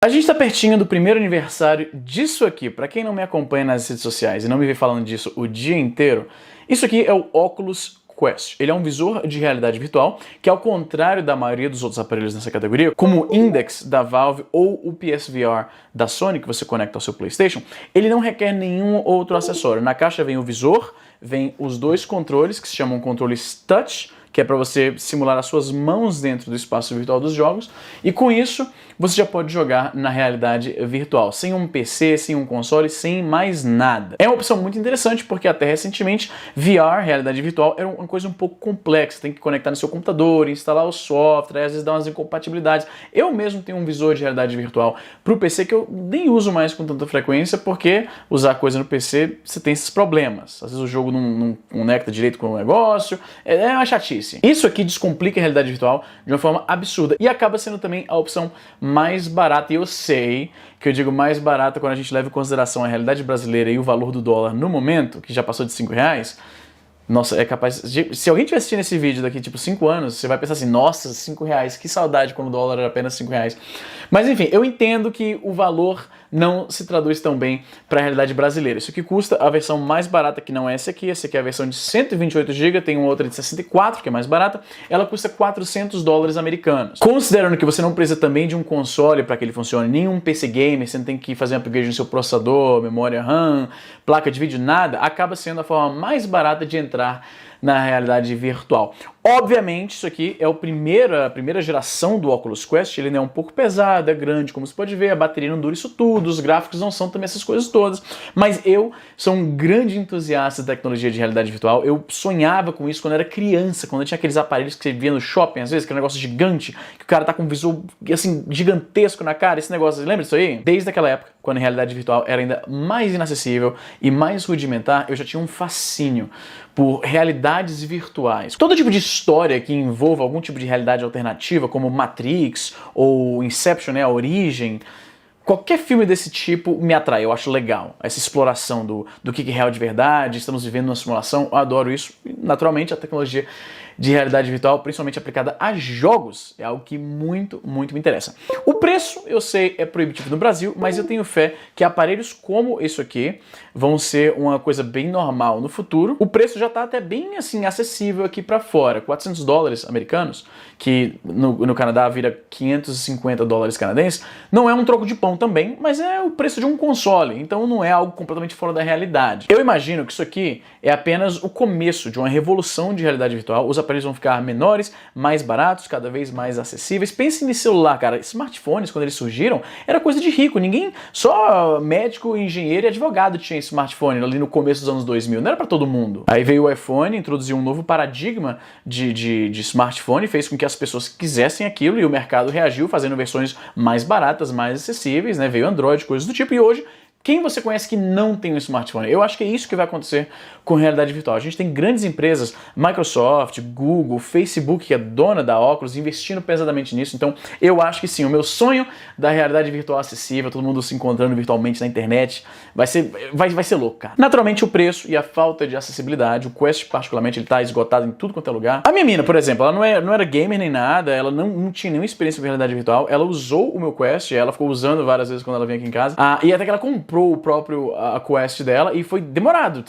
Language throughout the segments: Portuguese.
A gente tá pertinho do primeiro aniversário disso aqui. Pra quem não me acompanha nas redes sociais e não me vê falando disso o dia inteiro, isso aqui é o Oculus Quest. Ele é um visor de realidade virtual que, ao contrário da maioria dos outros aparelhos nessa categoria, como o Index da Valve ou o PSVR da Sony, que você conecta ao seu PlayStation, ele não requer nenhum outro acessório. Na caixa vem o visor, vem os dois controles, que se chamam controles touch, que é para você simular as suas mãos dentro do espaço virtual dos jogos, e com isso você já pode jogar na realidade virtual, sem um PC, sem um console, sem mais nada. É uma opção muito interessante porque até recentemente VR, realidade virtual, era uma coisa um pouco complexa, tem que conectar no seu computador, instalar o software, às vezes dá umas incompatibilidades. Eu mesmo tenho um visor de realidade virtual para o PC que eu nem uso mais com tanta frequência, porque usar coisa no PC, você tem esses problemas. Às vezes o jogo não conecta direito com o negócio, é uma chatice. Isso aqui descomplica a realidade virtual de uma forma absurda e acaba sendo também a opção mais barata. E eu sei que eu digo mais barata quando a gente leva em consideração a realidade brasileira e o valor do dólar no momento, que já passou de R$5. Nossa, é capaz... Se alguém estiver assistindo esse vídeo daqui, tipo, 5 anos, você vai pensar assim, nossa, R$5, que saudade quando o dólar era apenas R$5. Mas enfim, eu entendo que o valor não se traduz tão bem para a realidade brasileira. Isso aqui custa a versão mais barata, que não é essa aqui é a versão de 128 GB, tem uma outra de 64, que é mais barata, ela custa $400 americanos. Considerando que você não precisa também de um console para que ele funcione, nenhum PC gamer, você não tem que fazer um upgrade no seu processador, memória RAM, placa de vídeo, nada, acaba sendo a forma mais barata de entrar na realidade virtual. Obviamente, isso aqui é a primeira geração do Oculus Quest, ele é um pouco pesado, é grande, como você pode ver, a bateria não dura isso tudo, os gráficos não são também essas coisas todas, mas eu sou um grande entusiasta da tecnologia de realidade virtual, eu sonhava com isso quando era criança, quando eu tinha aqueles aparelhos que você via no shopping, às vezes, aquele negócio gigante, que o cara tá com um visor, assim, gigantesco na cara, esse negócio, lembra disso aí? Desde aquela época, quando a realidade virtual era ainda mais inacessível e mais rudimentar, eu já tinha um fascínio por realidades virtuais. Todo tipo de história que envolva algum tipo de realidade alternativa, como Matrix ou Inception, né, a Origem, qualquer filme desse tipo me atrai, eu acho legal. Essa exploração do que é real de verdade, estamos vivendo uma simulação, eu adoro isso. E, naturalmente, a tecnologia de realidade virtual, principalmente aplicada a jogos, é algo que muito me interessa. O preço, eu sei, é proibitivo no Brasil, mas eu tenho fé que aparelhos como isso aqui vão ser uma coisa bem normal no futuro. O preço já está até bem assim acessível aqui para fora, $400 americanos, que no Canadá vira $550 canadenses, não é um troco de pão também, mas é o preço de um console, então não é algo completamente fora da realidade. Eu imagino que isso aqui é apenas o começo de uma revolução de realidade virtual. Os aparelhos vão ficar menores, mais baratos, cada vez mais acessíveis. Pense em celular, cara. Smartphones, quando eles surgiram, era coisa de rico. Ninguém, só médico, engenheiro e advogado tinha smartphone ali no começo dos anos 2000. Não era para todo mundo. Aí veio o iPhone, introduziu um novo paradigma de smartphone, fez com que as pessoas quisessem aquilo e o mercado reagiu fazendo versões mais baratas, mais acessíveis, né? Veio Android, coisas do tipo, e hoje quem você conhece que não tem um smartphone? Eu acho que é isso que vai acontecer com realidade virtual. A gente tem grandes empresas, Microsoft, Google, Facebook, que é dona da Oculus, investindo pesadamente nisso. Então, eu acho que sim, o meu sonho da realidade virtual acessível, todo mundo se encontrando virtualmente na internet, vai ser louco, cara. Naturalmente, o preço e a falta de acessibilidade, o Quest particularmente, ele tá esgotado em tudo quanto é lugar. A minha mina, por exemplo, ela não era gamer nem nada, ela não tinha nenhuma experiência com realidade virtual, ela usou o meu Quest, ela ficou usando várias vezes quando ela vinha aqui em casa, e até que ela comprou o próprio Quest dela e foi demorado.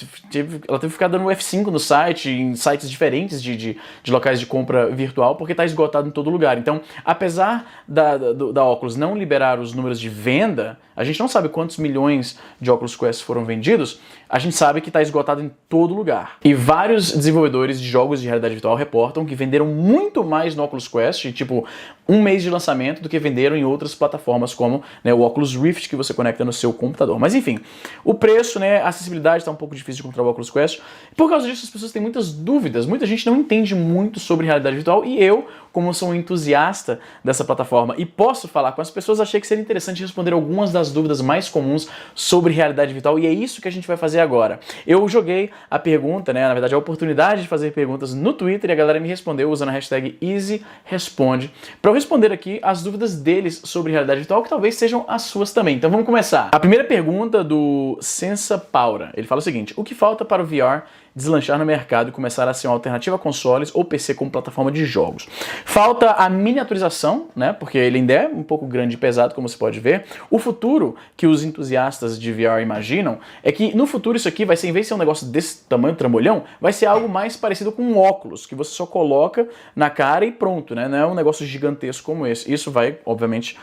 Ela teve que ficar dando F5 no site, em sites diferentes de locais de compra virtual, porque está esgotado em todo lugar. Então, apesar da Oculus não liberar os números de venda, a gente não sabe quantos milhões de Oculus Quest foram vendidos, a gente sabe que está esgotado em todo lugar. E vários desenvolvedores de jogos de realidade virtual reportam que venderam muito mais no Oculus Quest, tipo, um mês de lançamento, do que venderam em outras plataformas, como, né, o Oculus Rift, que você conecta no seu computador. Mas enfim, o preço, né, a acessibilidade está um pouco difícil de encontrar o Oculus Quest. Por causa disso, as pessoas têm muitas dúvidas, muita gente não entende muito sobre realidade virtual, e eu, como sou um entusiasta dessa plataforma e posso falar com as pessoas, achei que seria interessante responder algumas das dúvidas mais comuns sobre realidade virtual, e é isso que a gente vai fazer agora. Eu joguei a pergunta, né, na verdade a oportunidade de fazer perguntas no Twitter, e a galera me respondeu usando a hashtag EasyResponde, para eu responder aqui as dúvidas deles sobre realidade virtual, que talvez sejam as suas também. Então vamos começar. A primeira pergunta do Sensa Paura, ele fala o seguinte: o que falta para o VR deslanchar no mercado e começar a ser uma alternativa a consoles ou PC como plataforma de jogos. Falta a miniaturização, né, porque ele ainda é um pouco grande e pesado, como você pode ver. O futuro que os entusiastas de VR imaginam é que no futuro isso aqui vai ser, em vez de ser um negócio desse tamanho, trambolhão, vai ser algo mais parecido com um óculos, que você só coloca na cara e pronto, né? Não é um negócio gigantesco como esse. Isso vai, obviamente,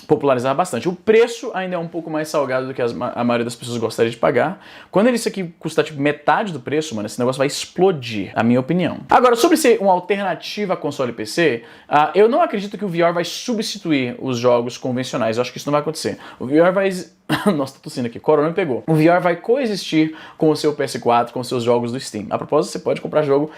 popularizar bastante. O preço ainda é um pouco mais salgado do que a maioria das pessoas gostaria de pagar. Quando isso aqui custar tipo metade do preço, mano, esse negócio vai explodir, na minha opinião. Agora, sobre ser uma alternativa a console e PC, eu não acredito que o VR vai substituir os jogos convencionais. Eu acho que isso não vai acontecer. O VR vai... Nossa, tô tossindo aqui, corona me pegou. O VR vai coexistir com o seu PS4, com os seus jogos do Steam. A propósito, você pode comprar jogo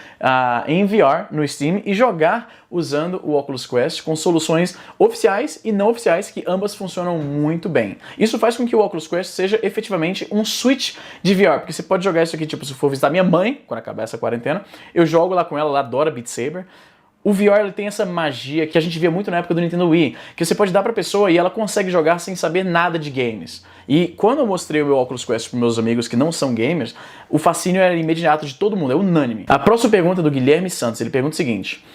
em VR no Steam e jogar usando o Oculus Quest com soluções oficiais e não oficiais que ambas funcionam muito bem. Isso faz com que o Oculus Quest seja efetivamente um switch de VR, porque você pode jogar isso aqui, tipo, se for visitar minha mãe, quando acabar essa quarentena, eu jogo lá com ela, ela adora Beat Saber. O VR ele tem essa magia que a gente via muito na época do Nintendo Wii, que você pode dar pra pessoa e ela consegue jogar sem saber nada de games. E quando eu mostrei o meu Oculus Quest para meus amigos que não são gamers, o fascínio era imediato de todo mundo, é unânime. A próxima pergunta é do Guilherme Santos, ele pergunta o seguinte: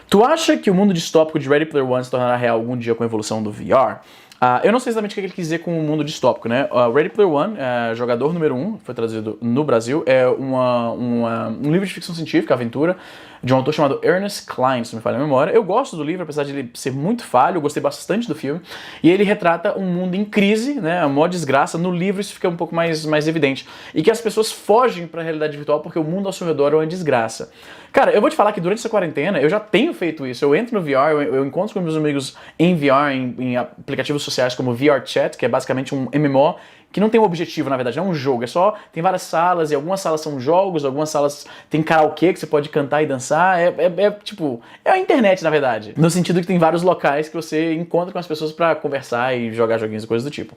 tu acha que o mundo distópico de Ready Player One se tornará real algum dia com a evolução do VR? Eu não sei exatamente o que ele quis dizer com o mundo distópico, né? Ready Player One, jogador número 1, foi traduzido no Brasil, é um livro de ficção científica, aventura, de um autor chamado Ernest Cline, se não me falha a memória. Eu gosto do livro, apesar de ele ser muito falho, eu gostei bastante do filme. E ele retrata um mundo em crise, né? A maior desgraça. No livro isso fica um pouco mais evidente. E que as pessoas fogem para a realidade virtual porque o mundo ao seu redor é uma desgraça. Cara, eu vou te falar que durante essa quarentena eu já tenho feito isso. Eu entro no VR, eu encontro com meus amigos em VR, em aplicativos sociais como VR Chat, que é basicamente um MMO, que não tem um objetivo, na verdade, não é um jogo, é só, tem várias salas, e algumas salas são jogos, algumas salas tem karaokê que você pode cantar e dançar, tipo, é a internet, na verdade, no sentido que tem vários locais que você encontra com as pessoas pra conversar e jogar joguinhos e coisas do tipo.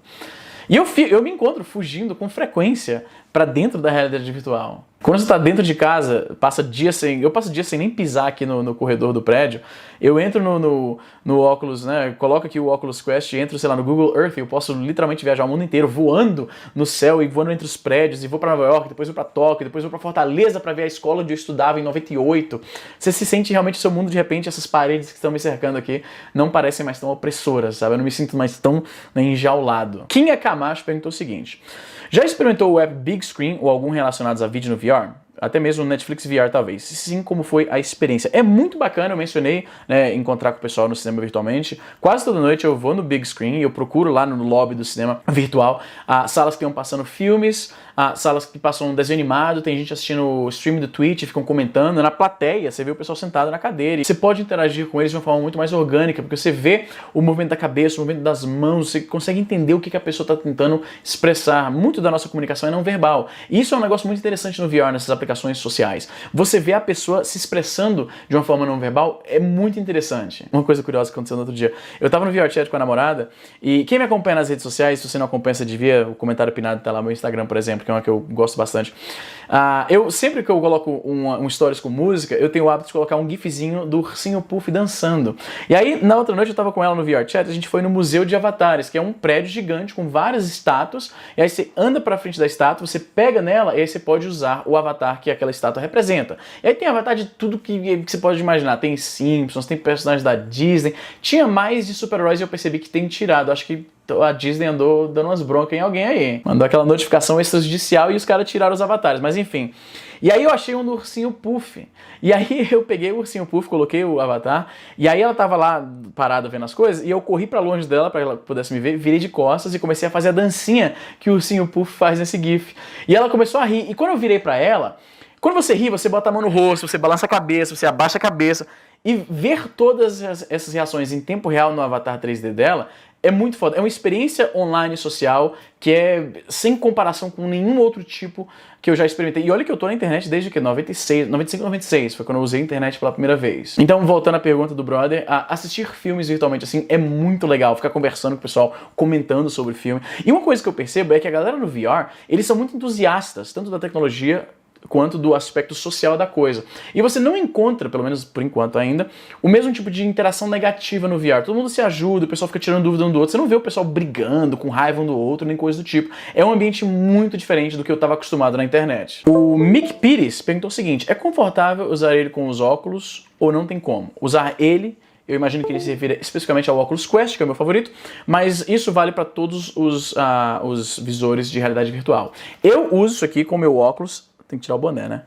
E eu me encontro fugindo com frequência pra dentro da realidade virtual. Quando você está dentro de casa, eu passo dias sem nem pisar aqui no corredor do prédio, eu entro no Oculus, né, coloco aqui o Oculus Quest, entro, sei lá, no Google Earth, eu posso literalmente viajar o mundo inteiro, voando no céu e voando entre os prédios, e vou para Nova York, depois vou para Tóquio, depois vou para Fortaleza para ver a escola onde eu estudava em 98. Você se sente realmente o seu mundo, de repente, essas paredes que estão me cercando aqui não parecem mais tão opressoras, sabe? Eu não me sinto mais tão enjaulado. Kinha Camacho perguntou o seguinte: já experimentou o app Big Screen ou algum relacionados a vídeo no VR? Até mesmo no Netflix VR, talvez. Sim, como foi a experiência? É muito bacana, eu mencionei, né, encontrar com o pessoal no cinema virtualmente. Quase toda noite eu vou no Big Screen e eu procuro lá no lobby do cinema virtual salas que estão passando filmes, salas que passam um desenho animado, tem gente assistindo o stream do Twitch, ficam comentando. Na plateia, você vê o pessoal sentado na cadeira. E você pode interagir com eles de uma forma muito mais orgânica, porque você vê o movimento da cabeça, o movimento das mãos, você consegue entender o que a pessoa está tentando expressar. Muito da nossa comunicação é não verbal. E isso é um negócio muito interessante no VR, nessas aplicações sociais. Você vê a pessoa se expressando de uma forma não verbal, é muito interessante. Uma coisa curiosa que aconteceu no outro dia. Eu tava no VR Chat com a namorada, e quem me acompanha nas redes sociais, se você não acompanha, você devia, o comentário pinado tá lá no meu Instagram, por exemplo, que é uma que eu gosto bastante. Sempre que eu coloco um stories com música, eu tenho o hábito de colocar um gifzinho do ursinho Puff dançando. E aí, na outra noite, eu tava com ela no VR Chat, a gente foi no Museu de Avatares, que é um prédio gigante com várias estátuas, e aí você anda pra frente da estátua, você pega nela, e aí você pode usar o avatar que aquela estátua representa. E aí tem avatar de tudo que você pode imaginar. Tem Simpsons, tem personagens da Disney. Tinha mais de super-heróis e eu percebi que tem tirado. Acho que a Disney andou dando umas broncas em alguém aí. Mandou aquela notificação extrajudicial e os caras tiraram os avatares. Mas enfim. E aí eu achei um do ursinho Puff. E aí eu peguei o ursinho Puff, coloquei o avatar. E aí ela tava lá parada vendo as coisas. E eu corri pra longe dela pra ela pudesse me ver. Virei de costas e comecei a fazer a dancinha que o ursinho Puff faz nesse gif. E ela começou a rir. E quando eu virei pra ela... Quando você ri, você bota a mão no rosto, você balança a cabeça, você abaixa a cabeça. E ver todas essas reações em tempo real no avatar 3D dela é muito foda. É uma experiência online social que é sem comparação com nenhum outro tipo que eu já experimentei. E olha que eu tô na internet desde que 95, 96, foi quando eu usei a internet pela primeira vez. Então, voltando à pergunta do brother, assistir filmes virtualmente assim é muito legal, ficar conversando com o pessoal, comentando sobre o filme. E uma coisa que eu percebo é que a galera no VR, eles são muito entusiastas, tanto da tecnologia quanto do aspecto social da coisa. E você não encontra, pelo menos por enquanto ainda, o mesmo tipo de interação negativa no VR. Todo mundo se ajuda, o pessoal fica tirando dúvida um do outro. Você não vê o pessoal brigando, com raiva um do outro, nem coisa do tipo. É um ambiente muito diferente do que eu estava acostumado na internet. O Mick Pires perguntou o seguinte: é confortável usar ele com os óculos ou não tem como? Usar ele, eu imagino que ele se refira especificamente ao Oculus Quest, que é o meu favorito, mas isso vale para todos os visores de realidade virtual. Eu uso isso aqui com o meu óculos. Tem que tirar o boné, né?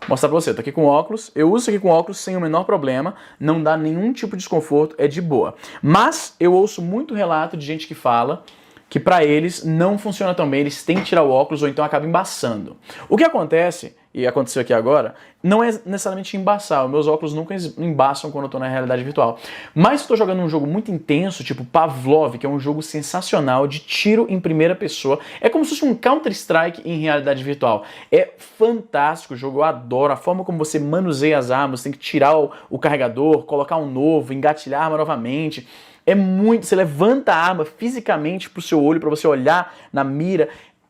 Vou mostrar pra você, tô aqui com óculos, eu uso isso aqui com óculos sem o menor problema, não dá nenhum tipo de desconforto, é de boa. Mas eu ouço muito relato de gente que fala que pra eles não funciona tão bem, eles têm que tirar o óculos ou então acaba embaçando. O que acontece, e aconteceu aqui agora, não é necessariamente embaçar, os meus óculos nunca embaçam quando eu tô na realidade virtual. Mas se eu tô jogando um jogo muito intenso, tipo Pavlov, que é um jogo sensacional de tiro em primeira pessoa, é como se fosse um Counter-Strike em realidade virtual. É fantástico o jogo, eu adoro a forma como você manuseia as armas, tem que tirar o carregador, colocar um novo, engatilhar a arma novamente. É muito, você levanta a arma fisicamente pro seu olho, pra você olhar na mira.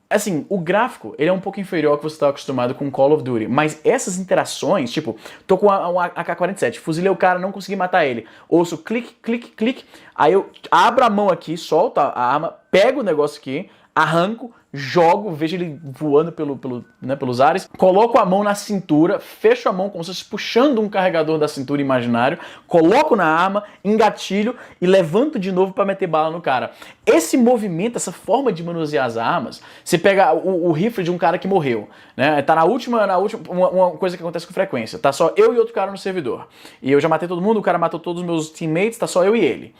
Assim, o gráfico, ele é um pouco inferior ao que você está acostumado com Call of Duty, mas essas interações, tipo, tô com um AK-47, fuzilei o cara, não consegui matar ele, ouço clique, clique, clique, aí eu abro a mão aqui, solto a arma, pego o negócio aqui, arranco, jogo, vejo ele voando pelos ares, coloco a mão na cintura, fecho a mão como se fosse puxando um carregador da cintura imaginário, coloco na arma, engatilho e levanto de novo para meter bala no cara. Esse movimento, essa forma de manusear as armas, você pega o rifle de um cara que morreu, né? Tá na última uma coisa que acontece com frequência, tá só eu e outro cara no servidor. E eu já matei todo mundo, o cara matou todos os meus teammates, tá só eu e ele.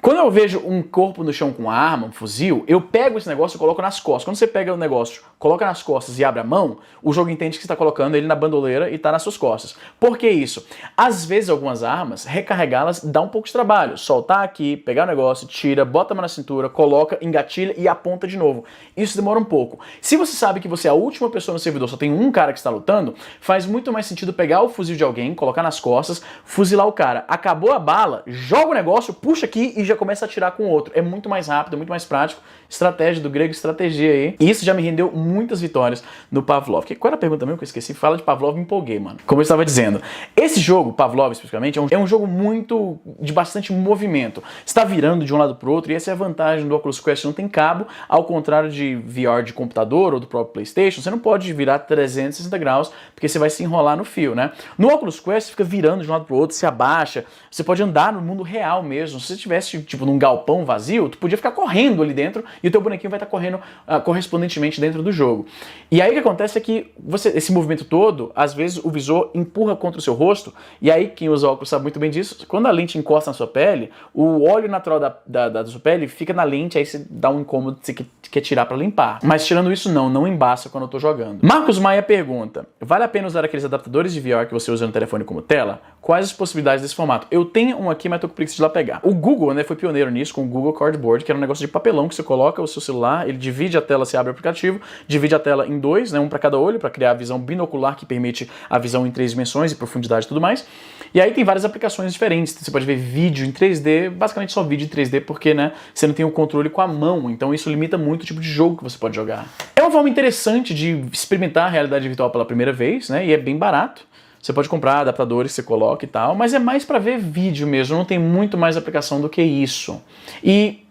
Quando eu vejo um corpo no chão com arma, um fuzil, eu pego esse negócio e coloco nas costas. Quando você pega o negócio, coloca nas costas e abre a mão, o jogo entende que você está colocando ele na bandoleira e está nas suas costas. Por que isso? Às vezes algumas armas, recarregá-las dá um pouco de trabalho. Soltar aqui, pegar o negócio, tira, bota a mão na cintura, coloca, engatilha e aponta de novo. Isso demora um pouco. Se você sabe que você é a última pessoa no servidor, só tem um cara que está lutando, faz muito mais sentido pegar o fuzil de alguém, colocar nas costas, fuzilar o cara. Acabou a bala, joga o negócio, puxa aqui e já começa a atirar com o outro. É muito mais rápido, é muito mais prático. Estratégia do grego, estratégia aí. E isso já me rendeu muitas vitórias no Pavlov. Qual era a pergunta mesmo que eu esqueci? Fala de Pavlov, me empolguei, mano. Como eu estava dizendo, esse jogo, Pavlov especificamente, é um jogo muito de bastante movimento. Você está virando de um lado para o outro e essa é a vantagem do Oculus Quest. Não tem cabo, ao contrário de VR de computador ou do próprio PlayStation, você não pode virar 360 graus porque você vai se enrolar no fio, né? No Oculus Quest, você fica virando de um lado para o outro, se abaixa, você pode andar no mundo real mesmo. Se você estivesse, tipo, num galpão vazio, tu podia ficar correndo ali dentro e o teu bonequinho vai estar correndo correspondentemente dentro do jogo. E aí o que acontece é que esse movimento todo, às vezes o visor empurra contra o seu rosto, e aí quem usa óculos sabe muito bem disso, quando a lente encosta na sua pele, o óleo natural da sua pele fica na lente, aí você dá um incômodo que você quer tirar para limpar. Mas tirando isso não embaça quando eu tô jogando. Marcos Maia pergunta: vale a pena usar aqueles adaptadores de VR que você usa no telefone como tela? Quais as possibilidades desse formato? Eu tenho um aqui, mas tô com preguiça de ir lá pegar. O Google, né, foi pioneiro nisso com o Google Cardboard, que era um negócio de papelão que você coloca o seu celular, ele divide a tela, você abre o aplicativo, divide a tela em dois, né, um para cada olho, para criar a visão binocular que permite a visão em 3 dimensões e profundidade e tudo mais. E aí tem várias aplicações diferentes. Você pode ver vídeo em 3D, basicamente só vídeo em 3D, porque, né, você não tem o controle com a mão, então isso limita muito o tipo de jogo que você pode jogar. É uma forma interessante de experimentar a realidade virtual pela primeira vez, né, e é bem barato. Você pode comprar adaptadores, você coloca e tal, mas é mais para ver vídeo mesmo, não tem muito mais aplicação do que isso. E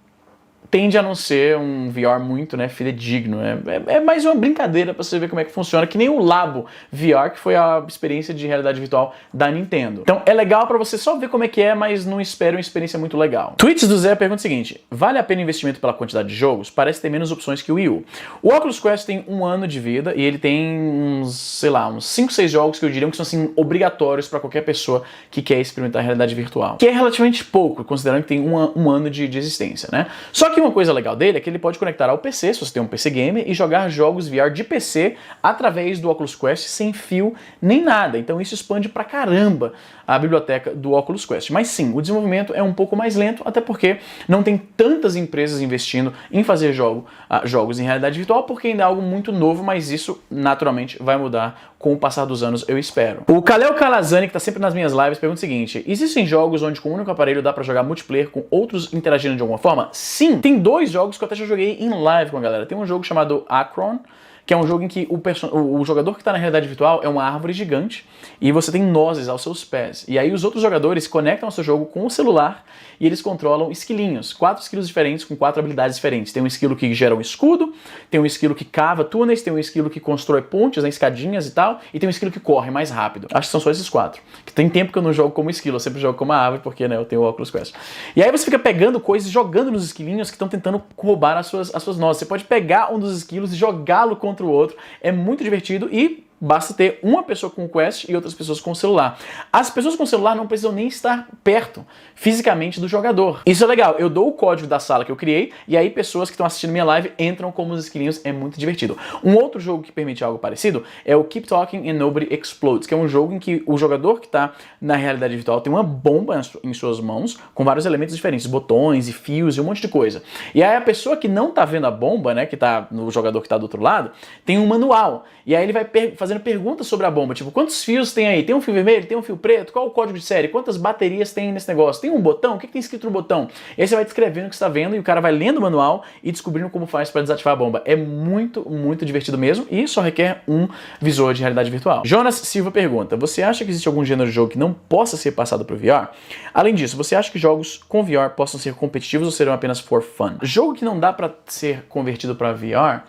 tende a não ser um VR muito, né, fidedigno. É mais uma brincadeira para você ver como é que funciona, que nem o Labo VR, que foi a experiência de realidade virtual da Nintendo. Então é legal para você só ver como é que é, mas não espere uma experiência muito legal. Tweets do Zé pergunta o seguinte: vale a pena o investimento pela quantidade de jogos? Parece ter menos opções que o Wii U. O Oculus Quest tem 1 ano de vida e ele tem uns 5, 6 jogos que eu diria que são assim obrigatórios para qualquer pessoa que quer experimentar a realidade virtual. Que é relativamente pouco, considerando que tem um ano de existência, né? Só que uma coisa legal dele é que ele pode conectar ao PC, se você tem um PC gamer, e jogar jogos VR de PC através do Oculus Quest sem fio nem nada. Então isso expande pra caramba a biblioteca do Oculus Quest. Mas sim, o desenvolvimento é um pouco mais lento, até porque não tem tantas empresas investindo em fazer jogos em realidade virtual, porque ainda é algo muito novo, mas isso naturalmente vai mudar com o passar dos anos, eu espero. O Kaleo Kalazani, que tá sempre nas minhas lives, pergunta o seguinte: existem jogos onde com um único aparelho dá pra jogar multiplayer com outros interagindo de alguma forma? Sim! Tem 2 jogos que eu até já joguei em live com a galera. Tem um jogo chamado Acron, que é um jogo em que o jogador que está na realidade virtual é uma árvore gigante e você tem nozes aos seus pés. E aí os outros jogadores conectam ao seu jogo com o celular e eles controlam esquilinhos, 4 esquilos diferentes com 4 habilidades diferentes. Tem um esquilo que gera um escudo, tem um esquilo que cava túneis, tem um esquilo que constrói pontes, né, escadinhas e tal, e tem um esquilo que corre mais rápido. Acho que são só esses 4. Que tem tempo que eu não jogo como esquilo, eu sempre jogo como árvore porque, né, eu tenho o Oculus Quest. E aí você fica pegando coisas e jogando nos esquilinhos que estão tentando roubar as suas nozes. Você pode pegar um dos esquilos e jogá-lo contra o outro. É muito divertido e basta ter uma pessoa com o Quest e outras pessoas com o celular. As pessoas com o celular não precisam nem estar perto fisicamente do jogador. Isso é legal. Eu dou o código da sala que eu criei e aí pessoas que estão assistindo minha live entram como os esquilinhos. É muito divertido. Um outro jogo que permite algo parecido é o Keep Talking and Nobody Explodes, que é um jogo em que o jogador que está na realidade virtual tem uma bomba em suas mãos com vários elementos diferentes, botões e fios e um monte de coisa. E aí a pessoa que não está vendo a bomba, né, que está no jogador que está do outro lado, tem um manual. E aí ele vai fazendo perguntas sobre a bomba, tipo, quantos fios tem aí? Tem um fio vermelho? Tem um fio preto? Qual o código de série? Quantas baterias tem nesse negócio? Tem um botão? O que tem escrito no botão? E aí você vai descrevendo o que você está vendo e o cara vai lendo o manual e descobrindo como faz para desativar a bomba. É muito, muito divertido mesmo e só requer um visor de realidade virtual. Jonas Silva pergunta, você acha que existe algum gênero de jogo que não possa ser passado para o VR? Além disso, você acha que jogos com VR possam ser competitivos ou serão apenas for fun? Jogo que não dá para ser convertido para VR...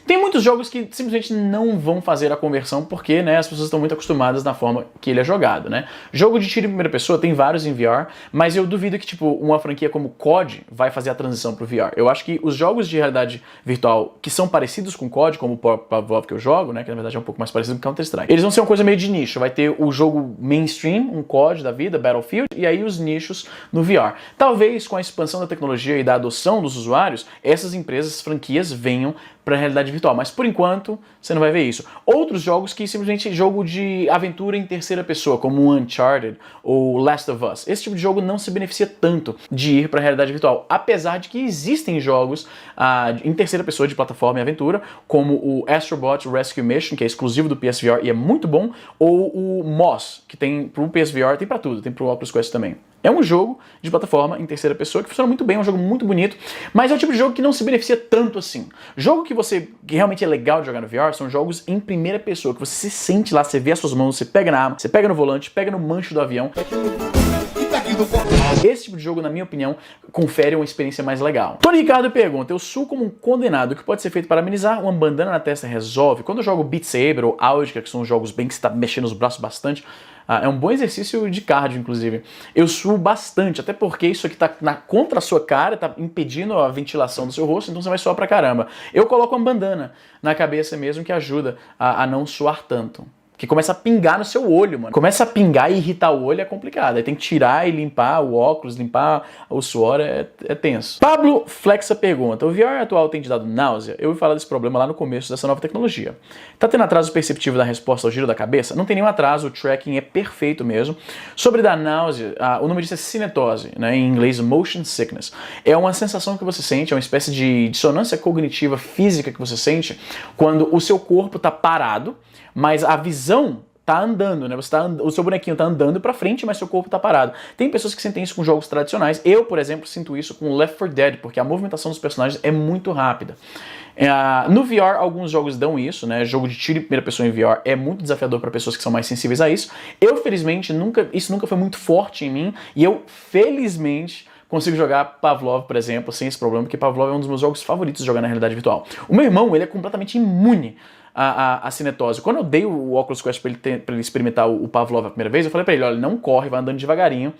Tem muitos jogos que simplesmente não vão fazer a conversão porque, né, as pessoas estão muito acostumadas na forma que ele é jogado, né? Jogo de tiro em primeira pessoa tem vários em VR, mas eu duvido que, tipo, uma franquia como COD vai fazer a transição pro VR. Eu acho que os jogos de realidade virtual que são parecidos com COD, como o Pavlov que eu jogo, né, que na verdade é um pouco mais parecido com Counter-Strike, eles vão ser uma coisa meio de nicho. Vai ter o jogo mainstream, um COD da vida, Battlefield, e aí os nichos no VR. Talvez com a expansão da tecnologia e da adoção dos usuários, essas empresas, franquias, venham para a realidade virtual, mas por enquanto você não vai ver isso. Outros jogos que simplesmente jogo de aventura em terceira pessoa, como Uncharted ou Last of Us, esse tipo de jogo não se beneficia tanto de ir para a realidade virtual, apesar de que existem jogos em terceira pessoa de plataforma e aventura, como o Astro Bot Rescue Mission, que é exclusivo do PSVR e é muito bom, ou o Moss, que tem pro PSVR, tem para tudo, tem pro Oculus Quest também. É um jogo de plataforma em terceira pessoa que funciona muito bem, é um jogo muito bonito, mas é o tipo de jogo que não se beneficia tanto assim. Jogo que realmente é legal de jogar no VR são jogos em primeira pessoa, que você se sente lá, você vê as suas mãos, você pega na arma, você pega no volante, pega no manche do avião. Esse tipo de jogo, na minha opinião, confere uma experiência mais legal. Tony Ricardo pergunta, eu suo como um condenado, o que pode ser feito para amenizar? Uma bandana na testa resolve? Quando eu jogo Beat Saber ou Audica, que são jogos bem que você está mexendo os braços bastante, é um bom exercício de cardio, inclusive. Eu suo bastante, até porque isso aqui tá contra a sua cara, tá impedindo a ventilação do seu rosto, então você vai suar pra caramba. Eu coloco uma bandana na cabeça mesmo que ajuda a não suar tanto. Que começa a pingar no seu olho, mano. Começa a pingar e irritar o olho é complicado. Aí tem que tirar e limpar o óculos, limpar o suor, é tenso. Pablo Flexa pergunta, o VR atual tem te dado náusea? Eu ouvi falar desse problema lá no começo dessa nova tecnologia. Tá tendo atraso perceptivo da resposta ao giro da cabeça? Não tem nenhum atraso, o tracking é perfeito mesmo. Sobre da náusea, o nome disso é cinetose, né? Em inglês motion sickness. É uma sensação que você sente, é uma espécie de dissonância cognitiva física que você sente quando o seu corpo tá parado, mas a visão tá andando, né? O seu bonequinho tá andando pra frente, mas seu corpo tá parado. Tem pessoas que sentem isso com jogos tradicionais. Eu, por exemplo, sinto isso com Left 4 Dead, porque a movimentação dos personagens é muito rápida. No VR, alguns jogos dão isso, né? Jogo de tiro em primeira pessoa em VR é muito desafiador para pessoas que são mais sensíveis a isso. Eu, felizmente, isso nunca foi muito forte em mim, e eu, felizmente, consigo jogar Pavlov, por exemplo, sem esse problema, porque Pavlov é um dos meus jogos favoritos de jogar na realidade virtual. O meu irmão, ele é completamente imune a cinetose. Quando eu dei o Oculus Quest pra ele experimentar o Pavlov a primeira vez, eu falei pra ele, olha, não corre, vai andando devagarinho,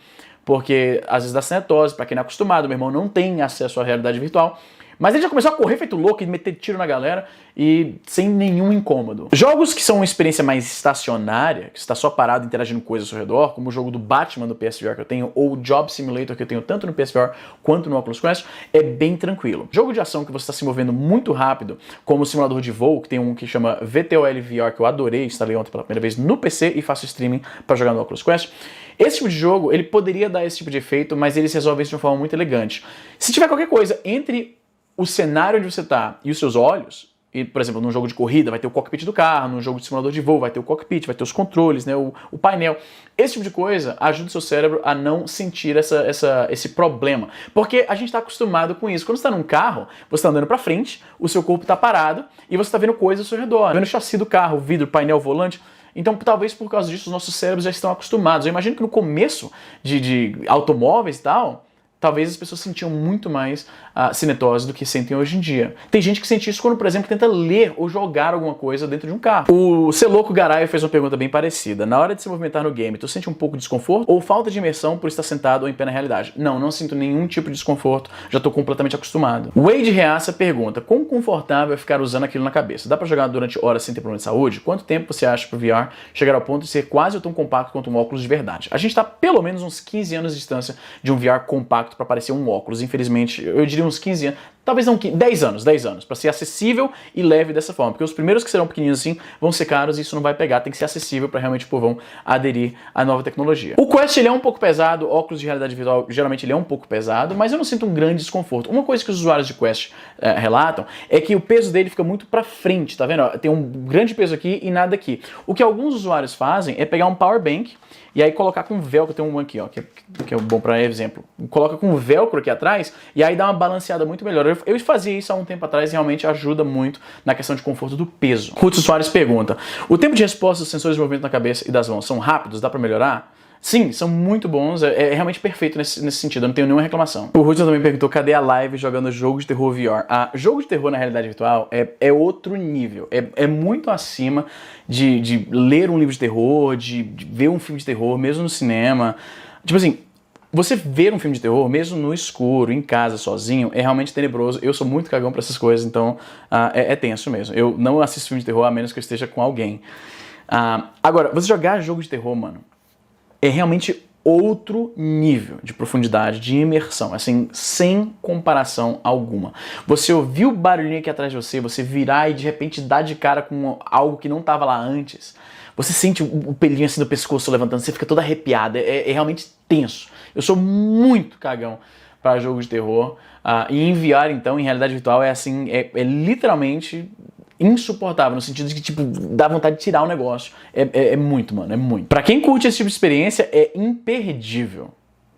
porque às vezes dá cinetose, pra quem não é acostumado, meu irmão não tem acesso à realidade virtual. Mas ele já começou a correr feito louco e meter tiro na galera e sem nenhum incômodo. Jogos que são uma experiência mais estacionária, que você está só parado interagindo com coisas ao seu redor, como o jogo do Batman do PSVR que eu tenho, ou o Job Simulator que eu tenho tanto no PSVR quanto no Oculus Quest, é bem tranquilo. Jogo de ação que você está se movendo muito rápido, como o simulador de voo, que tem um que chama VTOL VR, que eu adorei, instalei ontem pela primeira vez no PC e faço streaming para jogar no Oculus Quest. Esse tipo de jogo, ele poderia dar esse tipo de efeito, mas eles resolvem isso de uma forma muito elegante. Se tiver qualquer coisa entre o cenário onde você está e os seus olhos, E, por exemplo, num jogo de corrida vai ter o cockpit do carro, num jogo de simulador de voo vai ter o cockpit, vai ter os controles, né, o painel. Esse tipo de coisa ajuda o seu cérebro a não sentir esse problema. Porque a gente está acostumado com isso. Quando você está num carro, você está andando para frente, o seu corpo está parado e você está vendo coisas ao seu redor. Vendo o chassi do carro, o vidro, o painel, o volante. Então, talvez por causa disso, os nossos cérebros já estão acostumados. Eu imagino que no começo de automóveis e tal, talvez as pessoas sentiam muito mais cinetose do que sentem hoje em dia. Tem gente que sente isso quando, por exemplo, tenta ler ou jogar alguma coisa dentro de um carro. O Celoco Garay fez uma pergunta bem parecida. Na hora de se movimentar no game, tu sente um pouco de desconforto ou falta de imersão por estar sentado ou em pé na realidade? Não sinto nenhum tipo de desconforto, já estou completamente acostumado. Wade Reaça pergunta, quão confortável é ficar usando aquilo na cabeça? Dá pra jogar durante horas sem ter problema de saúde? Quanto tempo você acha pro VR chegar ao ponto de ser quase tão compacto quanto um óculos de verdade? A gente está pelo menos uns 15 anos de distância de um VR compacto para parecer um óculos. Infelizmente, eu diria uns 15 anos, talvez não 15, 10 anos, para ser acessível e leve dessa forma. Porque os primeiros que serão pequenininhos assim vão ser caros e isso não vai pegar, tem que ser acessível para realmente o povão aderir à nova tecnologia. O Quest ele é um pouco pesado, óculos de realidade virtual geralmente ele é um pouco pesado, mas eu não sinto um grande desconforto. Uma coisa que os usuários de Quest relatam é que o peso dele fica muito para frente, tá vendo? Tem um grande peso aqui e nada aqui. O que alguns usuários fazem é pegar um power bank e aí colocar com velcro, tem um aqui, ó, que é bom para exemplo. Coloca com velcro aqui atrás e aí dá uma balanceada muito melhor. Eu fazia isso há um tempo atrás e realmente ajuda muito na questão de conforto do peso. Ruth Soares pergunta, o tempo de resposta dos sensores de movimento na cabeça e das mãos são rápidos? Dá para melhorar? Sim, são muito bons, é realmente perfeito nesse sentido, eu não tenho nenhuma reclamação. O Hudson também perguntou, cadê a live jogando jogo de terror VR? Jogo de terror na realidade virtual é outro nível, é muito acima de ler um livro de terror, de ver um filme de terror, mesmo no cinema. Tipo assim, você ver um filme de terror, mesmo no escuro, em casa, sozinho, é realmente tenebroso. Eu sou muito cagão pra essas coisas, então é tenso mesmo. Eu não assisto filme de terror a menos que eu esteja com alguém. Agora, você jogar jogo de terror, mano, é realmente outro nível de profundidade, de imersão, assim, sem comparação alguma. Você ouvir o barulhinho aqui atrás de você, você virar e de repente dar de cara com algo que não estava lá antes, você sente o pelinho assim do pescoço levantando, você fica todo arrepiado, é realmente tenso. Eu sou muito cagão para jogos de terror, e enviar então em realidade virtual é assim, é literalmente insuportável, no sentido de que, tipo, dá vontade de tirar o negócio. É muito, mano, é muito. Pra quem curte esse tipo de experiência, é imperdível.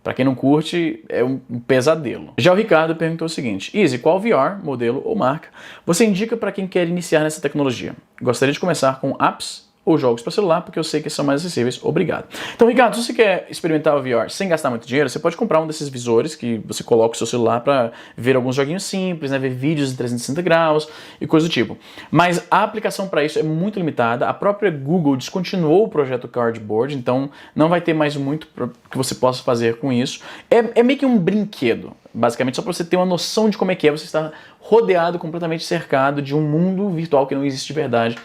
Pra quem não curte, é um pesadelo. Já o Ricardo perguntou o seguinte, Easy, qual VR, modelo ou marca você indica pra quem quer iniciar nessa tecnologia? Gostaria de começar com apps ou jogos para celular, porque eu sei que são mais acessíveis. Obrigado. Então, Ricardo, se você quer experimentar o VR sem gastar muito dinheiro, você pode comprar um desses visores que você coloca o seu celular para ver alguns joguinhos simples, né, ver vídeos em 360 graus e coisa do tipo. Mas a aplicação para isso é muito limitada. A própria Google descontinuou o projeto Cardboard, então não vai ter mais muito que você possa fazer com isso. É meio que um brinquedo, basicamente, só para você ter uma noção de como é que você está rodeado, completamente cercado de um mundo virtual que não existe de verdade.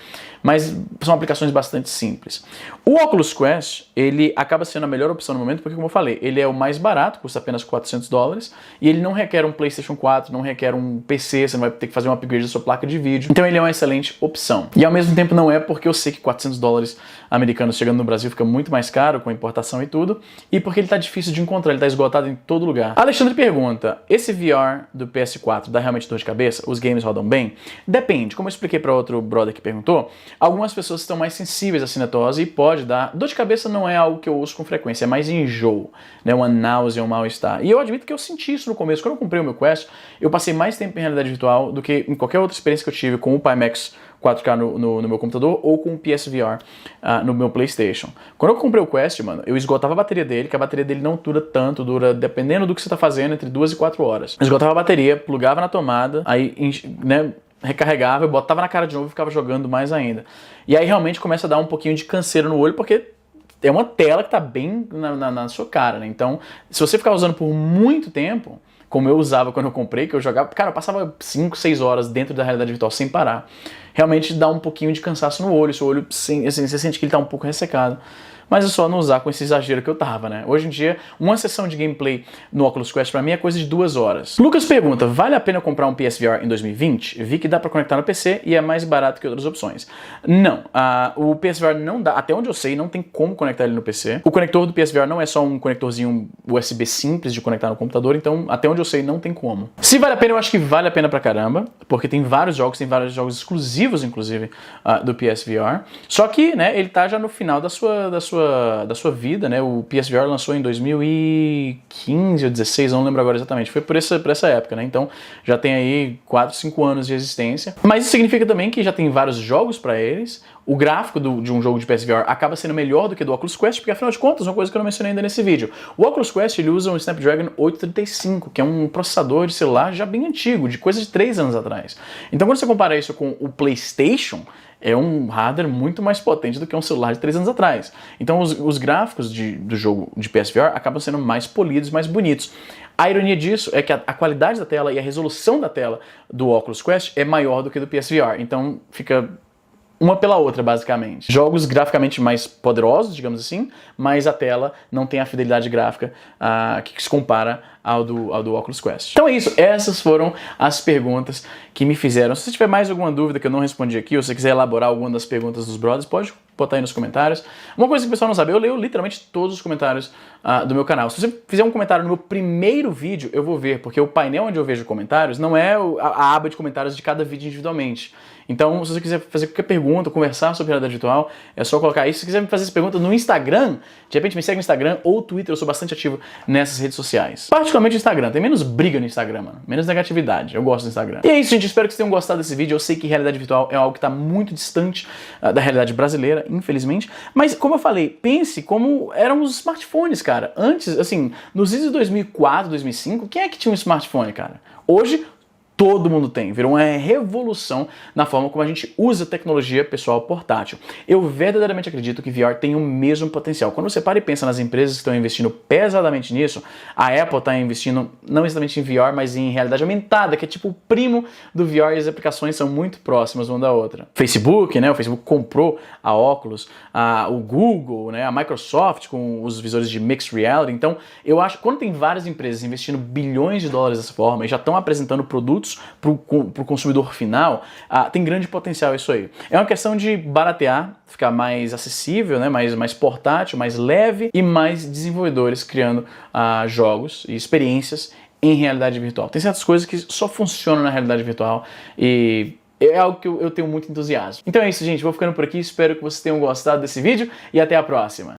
Mas são aplicações bastante simples. O Oculus Quest, ele acaba sendo a melhor opção no momento, porque como eu falei, ele é o mais barato, custa apenas $400, e ele não requer um PlayStation 4, não requer um PC, você não vai ter que fazer um upgrade da sua placa de vídeo. Então ele é uma excelente opção. E ao mesmo tempo não é, porque eu sei que $400 americanos chegando no Brasil fica muito mais caro, com a importação e tudo, e porque ele tá difícil de encontrar, ele tá esgotado em todo lugar. Alexandre pergunta, esse VR do PS4 dá realmente dor de cabeça? Os games rodam bem? Depende, como eu expliquei para outro brother que perguntou, algumas pessoas estão mais sensíveis à cinetose e pode dar. Dor de cabeça não é algo que eu uso com frequência, é mais enjoo, né? Uma náusea, um mal-estar. E eu admito que eu senti isso no começo. Quando eu comprei o meu Quest, eu passei mais tempo em realidade virtual do que em qualquer outra experiência que eu tive com o Pimax 4K no meu computador ou com o PSVR no meu PlayStation. Quando eu comprei o Quest, mano, eu esgotava a bateria dele, que a bateria dele não dura tanto, dura, dependendo do que você tá fazendo, entre 2 e 4 horas. Eu esgotava a bateria, plugava na tomada, aí, né, recarregava, eu botava na cara de novo e ficava jogando mais ainda. E aí realmente começa a dar um pouquinho de canseira no olho, porque é uma tela que tá bem na sua cara, né? Então, se você ficar usando por muito tempo, como eu usava quando eu comprei, que eu jogava, cara, eu passava 5, 6 horas dentro da realidade virtual sem parar. Realmente dá um pouquinho de cansaço no olho, seu olho, assim, você sente que ele tá um pouco ressecado. mas é só não usar com esse exagero que eu tava, né? Hoje em dia, uma sessão de gameplay no Oculus Quest pra mim é coisa de 2 horas. Lucas pergunta, vale a pena comprar um PSVR em 2020? Vi que dá pra conectar no PC e é mais barato que outras opções. Não, o PSVR não dá, até onde eu sei, não tem como conectar ele no PC. O conector do PSVR não é só um conectorzinho USB simples de conectar no computador, então até onde eu sei não tem como. Se vale a pena, eu acho que vale a pena pra caramba, porque tem vários jogos exclusivos, inclusive, do PSVR. Só que, né, ele tá já no final da sua vida, né? O PSVR lançou em 2015 ou 2016, não lembro agora exatamente. Foi por essa época, né? Então já tem aí 4, 5 anos de existência. Mas isso significa também que já tem vários jogos para eles. O gráfico de um jogo de PSVR acaba sendo melhor do que do Oculus Quest, porque afinal de contas, uma coisa que eu não mencionei ainda nesse vídeo. O Oculus Quest ele usa um Snapdragon 835, que é um processador de celular já bem antigo, de coisa de 3 anos atrás. Então quando você compara isso com o PlayStation, é um hardware muito mais potente do que um celular de 3 anos atrás. Então os gráficos do jogo de PSVR acabam sendo mais polidos, mais bonitos. A ironia disso é que a qualidade da tela e a resolução da tela do Oculus Quest é maior do que do PSVR, então fica uma pela outra, basicamente. Jogos graficamente mais poderosos, digamos assim, mas a tela não tem a fidelidade gráfica que se compara ao do Oculus Quest. Então é isso, essas foram as perguntas que me fizeram. Se você tiver mais alguma dúvida que eu não respondi aqui, ou se você quiser elaborar alguma das perguntas dos brothers, pode botar aí nos comentários. Uma coisa que o pessoal não sabe, eu leio literalmente todos os comentários do meu canal. Se você fizer um comentário no meu primeiro vídeo, eu vou ver, porque o painel onde eu vejo comentários não é a aba de comentários de cada vídeo individualmente. Então, se você quiser fazer qualquer pergunta, conversar sobre realidade virtual, é só colocar isso. Se você quiser me fazer essa pergunta no Instagram, de repente me segue no Instagram ou Twitter, eu sou bastante ativo nessas redes sociais. Particularmente no Instagram, tem menos briga no Instagram, mano. Menos negatividade, eu gosto do Instagram. E é isso, gente, espero que vocês tenham gostado desse vídeo. Eu sei que realidade virtual é algo que está muito distante da realidade brasileira, infelizmente. Mas, como eu falei, pense como eram os smartphones, cara. Antes, assim, nos anos de 2004, 2005, quem é que tinha um smartphone, cara? Hoje, todo mundo tem, virou uma revolução na forma como a gente usa tecnologia pessoal portátil. Eu verdadeiramente acredito que VR tem o mesmo potencial. Quando você para e pensa nas empresas que estão investindo pesadamente nisso, a Apple está investindo não exatamente em VR, mas em realidade aumentada, que é tipo o primo do VR e as aplicações são muito próximas uma da outra. Facebook, né? O Facebook comprou a Oculus, o Google, né? A Microsoft com os visores de Mixed Reality. Então, eu acho que quando tem várias empresas investindo bilhões de dólares dessa forma e já estão apresentando produtos para o consumidor final, tem grande potencial isso aí. É uma questão de baratear, ficar mais acessível, né, mais portátil, mais leve e mais desenvolvedores criando jogos e experiências em realidade virtual. Tem certas coisas que só funcionam na realidade virtual e é algo que eu tenho muito entusiasmo. Então é isso, gente. Vou ficando por aqui. Espero que vocês tenham gostado desse vídeo e até a próxima.